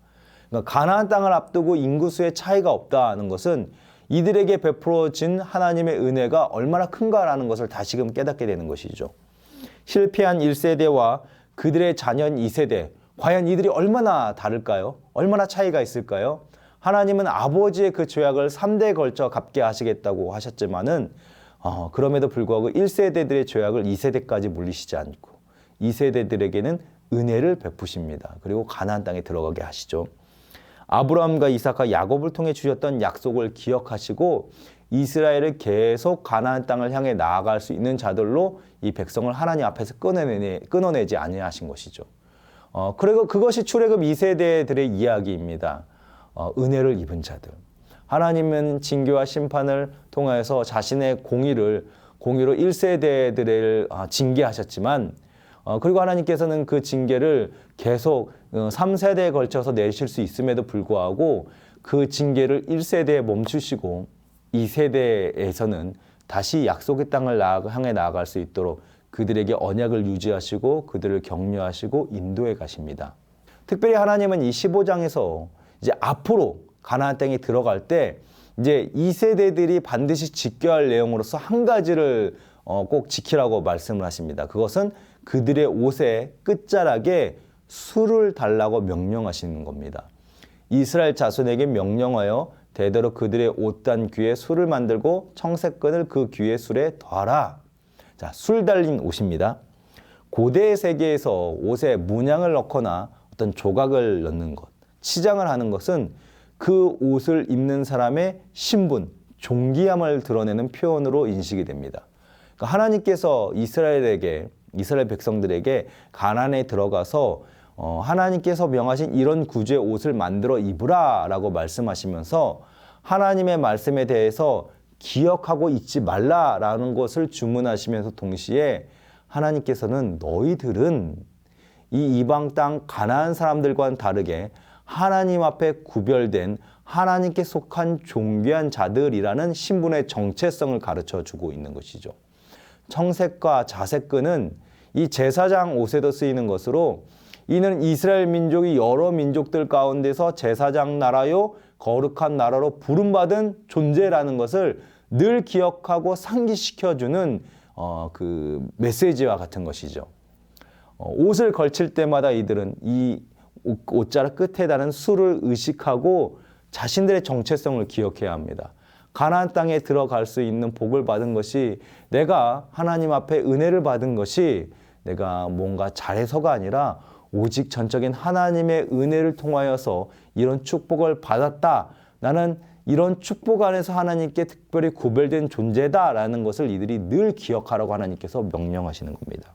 그러니까 가나안 땅을 앞두고 인구수의 차이가 없다는 것은 이들에게 베풀어진 하나님의 은혜가 얼마나 큰가라는 것을 다시금 깨닫게 되는 것이죠. 실패한 1세대와 그들의 자녀인 2세대, 과연 이들이 얼마나 다를까요? 얼마나 차이가 있을까요? 하나님은 아버지의 그 죄악을 3대에 걸쳐 갚게 하시겠다고 하셨지만은 그럼에도 불구하고 1세대들의 죄악을 2세대까지 물리시지 않고 2세대들에게는 은혜를 베푸십니다. 그리고 가나안 땅에 들어가게 하시죠. 아브라함과 이삭과 야곱을 통해 주셨던 약속을 기억하시고 이스라엘을 계속 가나안 땅을 향해 나아갈 수 있는 자들로 이 백성을 하나님 앞에서 끊어내지 아니하신 것이죠. 그리고 그것이 출애굽 2세대들의 이야기입니다. 은혜를 입은 자들. 하나님은 징계와 심판을 통해서 자신의 공의로 1세대들을 징계하셨지만 그리고 하나님께서는 그 징계를 계속 3세대에 걸쳐서 내실 수 있음에도 불구하고 그 징계를 1세대에 멈추시고 2세대에서는 다시 약속의 땅을 향해 나아갈 수 있도록 그들에게 언약을 유지하시고 그들을 격려하시고 인도해 가십니다. 특별히 하나님은 이 15장에서 이제 앞으로 가나안 땅에 들어갈 때 이제 2세대들이 반드시 지켜야 할 내용으로서 한 가지를 꼭 지키라고 말씀을 하십니다. 그것은 그들의 옷의 끝자락에 술을 달라고 명령하시는 겁니다. 이스라엘 자손에게 명령하여 대대로 그들의 옷단 귀에 술을 만들고 청색끈을 그 귀의 술에 둬라. 자, 술 달린 옷입니다. 고대 세계에서 옷에 문양을 넣거나 어떤 조각을 넣는 것, 치장을 하는 것은 그 옷을 입는 사람의 신분, 존귀함을 드러내는 표현으로 인식이 됩니다. 그러니까 하나님께서 이스라엘 백성들에게 가나안에 들어가서 하나님께서 명하신 이런 구주의 옷을 만들어 입으라 라고 말씀하시면서 하나님의 말씀에 대해서 기억하고 잊지 말라라는 것을 주문하시면서 동시에 하나님께서는 너희들은 이 이방 땅 가나안 사람들과는 다르게 하나님 앞에 구별된 하나님께 속한 존귀한 자들이라는 신분의 정체성을 가르쳐 주고 있는 것이죠. 청색과 자색끈은 이 제사장 옷에도 쓰이는 것으로 이는 이스라엘 민족이 여러 민족들 가운데서 제사장 나라요 거룩한 나라로 부름받은 존재라는 것을 늘 기억하고 상기시켜주는 그 메시지와 같은 것이죠. 옷을 걸칠 때마다 이들은 이 옷자락 끝에 다는 수를 의식하고 자신들의 정체성을 기억해야 합니다. 가나안 땅에 들어갈 수 있는 복을 받은 것이, 내가 하나님 앞에 은혜를 받은 것이 내가 뭔가 잘해서가 아니라 오직 전적인 하나님의 은혜를 통하여서 이런 축복을 받았다. 나는 이런 축복 안에서 하나님께 특별히 구별된 존재다라는 것을 이들이 늘 기억하라고 하나님께서 명령하시는 겁니다.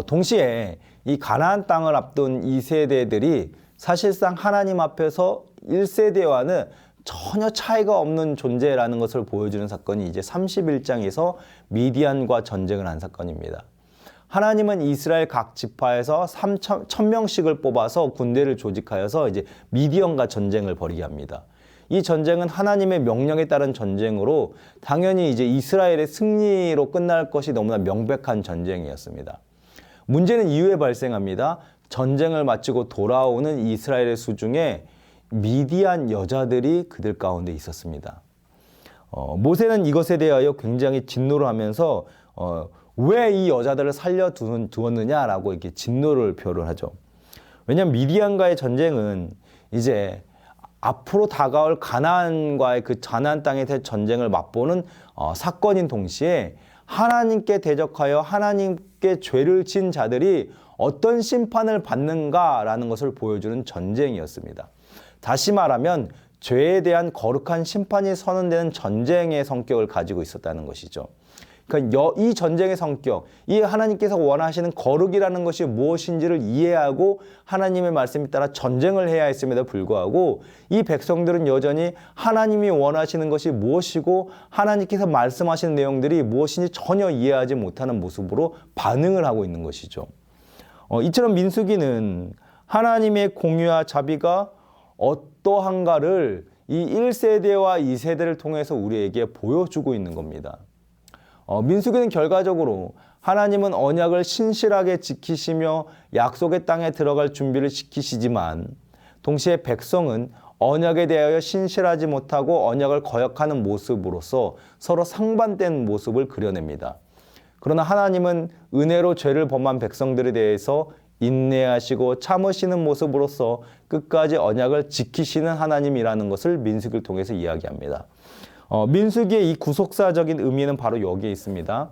동시에 이 가나안 땅을 앞둔 이 세대들이 사실상 하나님 앞에서 1세대와는 전혀 차이가 없는 존재라는 것을 보여주는 사건이 이제 31장에서 미디안과 전쟁을 한 사건입니다. 하나님은 이스라엘 각 지파에서 1000명씩을 뽑아서 군대를 조직하여서 이제 미디안과 전쟁을 벌이게 합니다. 이 전쟁은 하나님의 명령에 따른 전쟁으로 당연히 이제 이스라엘의 승리로 끝날 것이 너무나 명백한 전쟁이었습니다. 문제는 이후에 발생합니다. 전쟁을 마치고 돌아오는 이스라엘의 수중에 미디안 여자들이 그들 가운데 있었습니다. 모세는 이것에 대하여 굉장히 진노를 하면서 왜 이 여자들을 살려두었느냐라고 이렇게 진노를 표를 하죠. 왜냐하면 미디안과의 전쟁은 이제 앞으로 다가올 가나안과의 그 가나안 땅에 대한 전쟁을 맛보는 사건인 동시에 하나님께 대적하여 하나님께 죄를 진 자들이 어떤 심판을 받는가라는 것을 보여주는 전쟁이었습니다. 다시 말하면 죄에 대한 거룩한 심판이 선언되는 전쟁의 성격을 가지고 있었다는 것이죠. 그러니까 이 전쟁의 성격, 이 하나님께서 원하시는 거룩이라는 것이 무엇인지를 이해하고 하나님의 말씀에 따라 전쟁을 해야 했음에도 불구하고 이 백성들은 여전히 하나님이 원하시는 것이 무엇이고 하나님께서 말씀하시는 내용들이 무엇인지 전혀 이해하지 못하는 모습으로 반응을 하고 있는 것이죠. 이처럼 민수기는 하나님의 공유와 자비가 어떠한가를 이 1세대와 2세대를 통해서 우리에게 보여주고 있는 겁니다. 민수기는 결과적으로 하나님은 언약을 신실하게 지키시며 약속의 땅에 들어갈 준비를 시키시지만 동시에 백성은 언약에 대하여 신실하지 못하고 언약을 거역하는 모습으로서 서로 상반된 모습을 그려냅니다. 그러나 하나님은 은혜로 죄를 범한 백성들에 대해서 인내하시고 참으시는 모습으로서 끝까지 언약을 지키시는 하나님이라는 것을 민수기를 통해서 이야기합니다. 민수기의 이 구속사적인 의미는 바로 여기에 있습니다.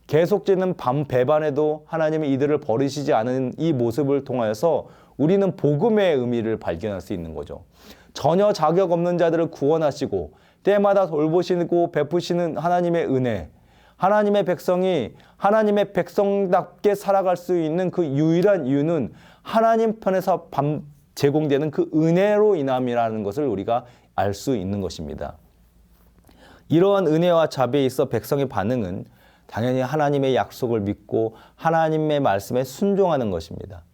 계속되는 배반에도 하나님이 이들을 버리시지 않은 이 모습을 통하여서 우리는 복음의 의미를 발견할 수 있는 거죠. 전혀 자격 없는 자들을 구원하시고 때마다 돌보시고 베푸시는 하나님의 은혜, 하나님의 백성이 하나님의 백성답게 살아갈 수 있는 그 유일한 이유는 하나님 편에서 제공되는 그 은혜로 인함이라는 것을 우리가 알 수 있는 것입니다. 이러한 은혜와 자비에 있어 백성의 반응은 당연히 하나님의 약속을 믿고 하나님의 말씀에 순종하는 것입니다.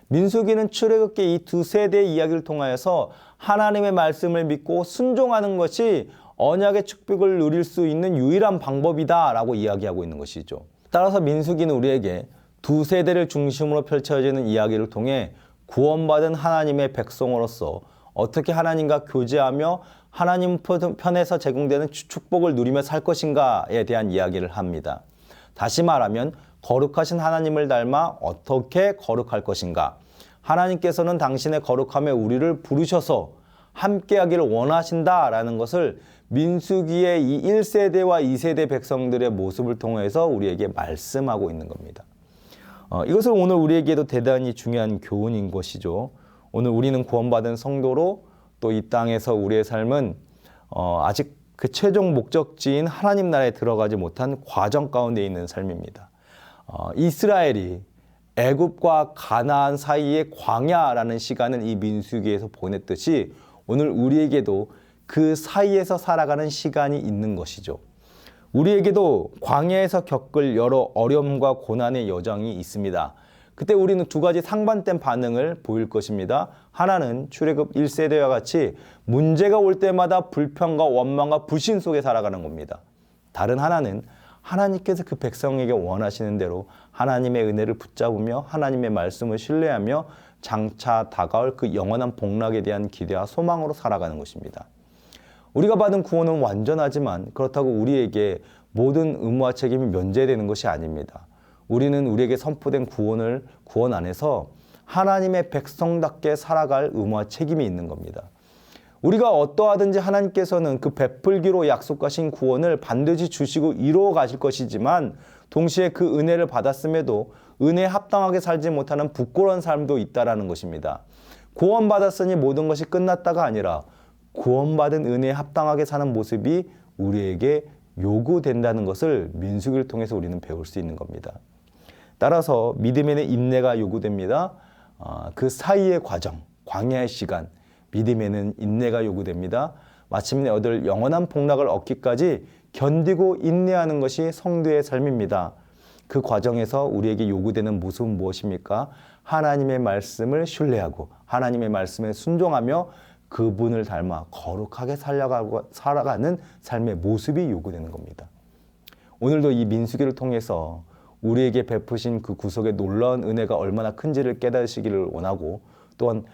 민수기는 출애굽기 이 두 세대의 이야기를 통하여서 하나님의 말씀을 믿고 순종하는 것이 언약의 축복을 누릴 수 있는 유일한 방법이다라고 이야기하고 있는 것이죠. 따라서 민수기는 우리에게 두 세대를 중심으로 펼쳐지는 이야기를 통해 구원받은 하나님의 백성으로서 어떻게 하나님과 교제하며 하나님 편에서 제공되는 축복을 누리며 살 것인가에 대한 이야기를 합니다. 다시 말하면 거룩하신 하나님을 닮아 어떻게 거룩할 것인가? 하나님께서는 당신의 거룩함에 우리를 부르셔서 함께하기를 원하신다라는 것을 민수기의 이 1세대와 2세대 백성들의 모습을 통해서 우리에게 말씀하고 있는 겁니다. 이것은 오늘 우리에게도 대단히 중요한 교훈인 것이죠. 오늘 우리는 구원받은 성도로 또 이 땅에서 우리의 삶은 아직 그 최종 목적지인 하나님 나라에 들어가지 못한 과정 가운데 있는 삶입니다. 이스라엘이 애굽과 가나안 사이의 광야라는 시간을 이 민수기에서 보냈듯이 오늘 우리에게도 그 사이에서 살아가는 시간이 있는 것이죠. 우리에게도 광야에서 겪을 여러 어려움과 고난의 여정이 있습니다. 그때 우리는 두 가지 상반된 반응을 보일 것입니다. 하나는 출애굽 1세대와 같이 문제가 올 때마다 불평과 원망과 불신 속에 살아가는 겁니다. 다른 하나는 하나님께서 그 백성에게 원하시는 대로 하나님의 은혜를 붙잡으며 하나님의 말씀을 신뢰하며 장차 다가올 그 영원한 복락에 대한 기대와 소망으로 살아가는 것입니다. 우리가 받은 구원은 완전하지만 그렇다고 우리에게 모든 의무와 책임이 면제되는 것이 아닙니다. 우리는 우리에게 선포된 구원 안에서 하나님의 백성답게 살아갈 의무와 책임이 있는 겁니다. 우리가 어떠하든지 하나님께서는 그 베풀기로 약속하신 구원을 반드시 주시고 이루어 가실 것이지만 동시에 그 은혜를 받았음에도 은혜에 합당하게 살지 못하는 부끄러운 삶도 있다라는 것입니다. 구원받았으니 모든 것이 끝났다가 아니라 구원받은 은혜에 합당하게 사는 모습이 우리에게 요구된다는 것을 민수기를 통해서 우리는 배울 수 있는 겁니다. 따라서 믿음에는 인내가 요구됩니다. 그 사이의 과정, 광야의 시간, 믿음에는 인내가 요구됩니다. 마침내 얻을 영원한 복락을 얻기까지 견디고 인내하는 것이 성도의 삶입니다. 그 과정에서 우리에게 요구되는 모습은 무엇입니까? 하나님의 말씀을 신뢰하고 하나님의 말씀에 순종하며 그분을 닮아 거룩하게 살아가는 삶의 모습이 요구되는 겁니다. 오늘도 이 민수기를 통해서 우리에게 베푸신 그 구속의 놀라운 은혜가 얼마나 큰지를 깨닫으시기를 원하고 또한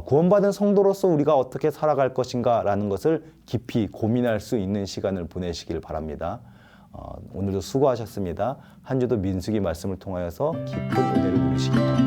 구원받은 성도로서 우리가 어떻게 살아갈 것인가 라는 것을 깊이 고민할 수 있는 시간을 보내시길 바랍니다. 오늘도 수고하셨습니다. 한 주도 민수기 말씀을 통하여서 깊은 은혜를 누리시기 바랍니다.